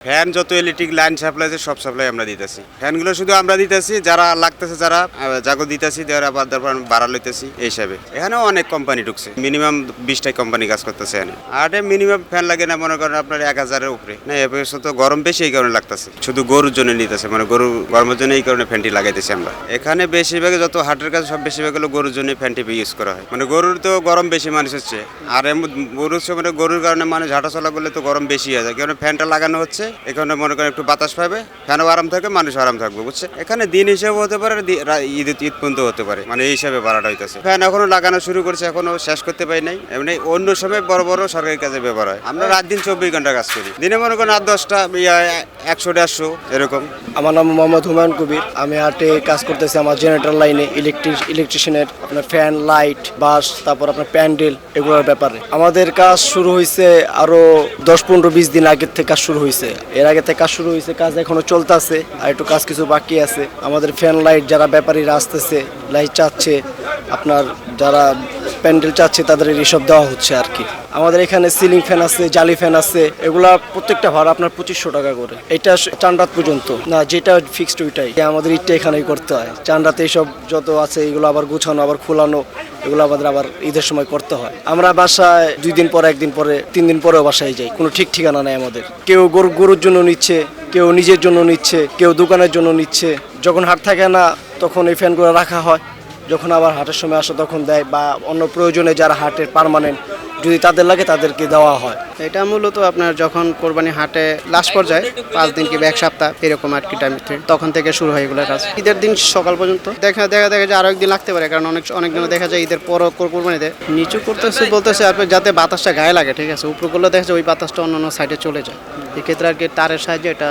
Fan যত electric line supply আছে সব সাপ্লাই আমরা দিতেছি। ফ্যানগুলো শুধু আমরা দিতেছি, যারা লাগতেছে যারা জাগো দিতেছি, যারা আবার তারপর ভাড়া লইতেছি এই হিসাবে। এখানেও অনেক কোম্পানি ঢুকছে, মিনিমাম 20টাই কোম্পানি কাজ করতেছে এখানে। আর মিনিমাম ফ্যান লাগে না মনে করেন আপনার 1000-এর উপরে না, এবার তো গরম বেশি এই কারণে লাগতেছে, শুধু গরুর জন্য নিতেছে, মানে গরু গরমের জন্য এই কারণে ফ্যানটি লাগাইতেছি আমরা। এখানে বেশিরভাগ যত হাটের কাজ সব বেশিরভাগ হলো গরুর জন্য ফ্যানটি ইউজ করা হয়, মানে গরুর তো গরম বেশি মানুষ হচ্ছে। আর গরুর মানে গরুর কারণে মানুষ হাঁটাচলা করলে তো গরম বেশি হয়ে যায়, কারণ ফ্যানটা লাগানো হচ্ছে, এখানে মনে করেন একটু বাতাস পাবে, ফ্যানও আরাম থাকবে, মানুষ আরাম থাকবে, বুঝছে। এখানে দিন হিসেবে হতে পারে, ঈদ পর্যন্ত হতে পারে, মানে এই হিসাবে ভাড়াটা হইতেছে। ফ্যান এখনো লাগানো শুরু করছে, এখনো শেষ করতে পারি নাই। এমনি অন্য সময় বড় বড় সরকারি কাজে ব্যবহার হয়। আমরা রাত দিন 24 ঘন্টা কাজ করি, দিনে মনে করেন 8-10টা 100-150 এরকম। আমার নাম মোহাম্মদ হুমায়ুন কবির। আমি হাটে কাজ করতেছি আমার জেনারেটর লাইনে, ইলেকট্রিশিয়ানের, আপনার ফ্যান, লাইট, বাস, তারপর আপনার প্যান্ডেল, এগুলোর ব্যাপারে আমাদের কাজ শুরু হয়েছে আরো 10-15-20 দিন আগের থেকে কাজ শুরু হয়েছে। এর আগে থেকে কাজ শুরু হয়েছে, কাজ এখনো চলতেছে, আর একটু কাজ কিছু বাকি আছে। আমাদের ফ্যান, লাইট যারা ব্যাপারীরা আসতেছে, লাইট চাচ্ছে, আপনার যারা প্যান্ডেল চাচ্ছে, তাদের এইসব দেওয়া হচ্ছে আর কি। আমাদের এখানে সিলিং ফ্যান আছে, জালি ফ্যান আছে, এগুলা প্রত্যেকটা ভাড়া আপনার 2500 টাকা করে। এটা চান্ডাত পর্যন্ত না, যেটা ফিক্সড ওইটাই। আমাদের ইটটা এখানেই করতে হয়। চান্ডাতে এইসব যত আছে এগুলো আবার গুছানো, আবার খোলানো, এগুলো আমাদের আবার ঈদের সময় করতে হয়। আমরা বাসায় 2 দিন পরে, 1 দিন পরে, 3 দিন পরেও বাসায় যাই, কোনো ঠিক ঠিকানা নাই আমাদের। কেউ গরুর জন্য নিচ্ছে, কেউ নিজের জন্য নিচ্ছে, কেউ দোকানের জন্য নিচ্ছে। যখন হাট থাকে না তখন এই ফ্যানগুলো রাখা হয়, যখন আবার হাটের সময় আসে তখন দেয়, বা অন্য প্রয়োজনে যারা হাটের পার্মানেন্ট যদি তাদের লাগে তাদেরকে দেওয়া হয়। এটা মূলত আপনার যখন কোরবানি হাটে লাস্ট পর্যায়ে 5 দিন কিংবা 1 সপ্তাহ এরকম আর কি টাইম, তখন থেকে শুরু হয় এগুলোর কাজ। ঈদের দিন সকাল পর্যন্ত দেখা যায় আরো একদিন লাগতে পারে, কারণ অনেক দিন দেখা যায় ঈদের পর কোরবানিতে নিচু বলতেছে আপনি যাতে বাতাসটা গায়ে লাগে, ঠিক আছে। উপর করলে দেখা যায় ওই বাতাসটা অন্য সাইডে চলে যায়। এক্ষেত্রে আর কি তারের সাহায্যে এটা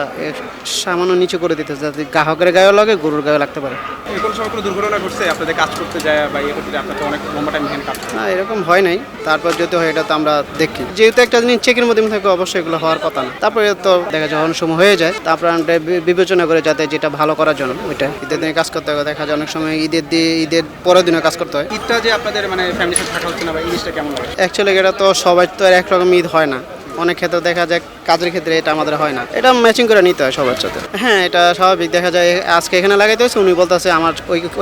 সামান্য নিচু করে দিতে, যাতে গ্রাহকের গায়েও লাগে, গরুর গায়ে লাগতে পারে। এরকম সময় কোনো দুর্ঘটনা ঘটছে আপনাদের কাজ করতে যায় বা ইয়ে করতে যায়, আপনার তো অনেক লম্বা টাইম কাজ? না, এরকম হয় নাই। তারপর যদি হয় এটা তো আমরা দেখি, যেহেতু একটা জিনিস চেকের মধ্যে থাকে, অবশ্যই এগুলো হওয়ার কথা না। তারপরে তো দেখা যায় অনেক সময় হয়ে যায়, তারপর আমরা বিবেচনা করে যাতে যেটা ভালো করার জন্য ওইটা ঈদের দিনে কাজ করতে হবে। দেখা যায় অনেক সময় ঈদের পরের দিনে কাজ করতে হয়। ঈদটা যে আপনাদের মানে ফ্যামিলির সাথে থাকা হচ্ছে না, বা জিনিসটা কেমন লাগে? অ্যাকচুয়ালি এটা তো সবাই তো আর একরকম ঈদ হয় না, অনেক ক্ষেত্রে দেখা যায় কাজের ক্ষেত্রে এটা আমাদের হয় না, এটা ম্যাচিং করে নিতে হয় সবার সাথে। হ্যাঁ, এটা স্বাভাবিক। দেখা যায় আজকে এখানে লাগাইতে হয়েছে, উনি বলতেছে আমার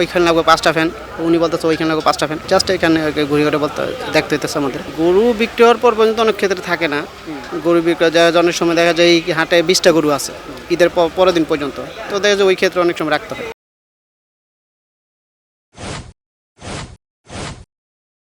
ওইখানে লাগবে 5টা ফ্যান, উনি বলতেছে ওইখানে লাগবে 5টা ফ্যান, জাস্ট এখানে ঘুরে ঘুরে দেখতে হইতেছে আমাদের। গরু বিক্রি হওয়ার পর পর্যন্ত অনেক ক্ষেত্রে থাকে না গরু বিক্রি, অনেক সময় দেখা যায় এই হাটে 20টা গরু আছে ঈদের পরের দিন পর্যন্ত, তো দেখা যায় ওই ক্ষেত্রে অনেক সময় রাখতে হয়।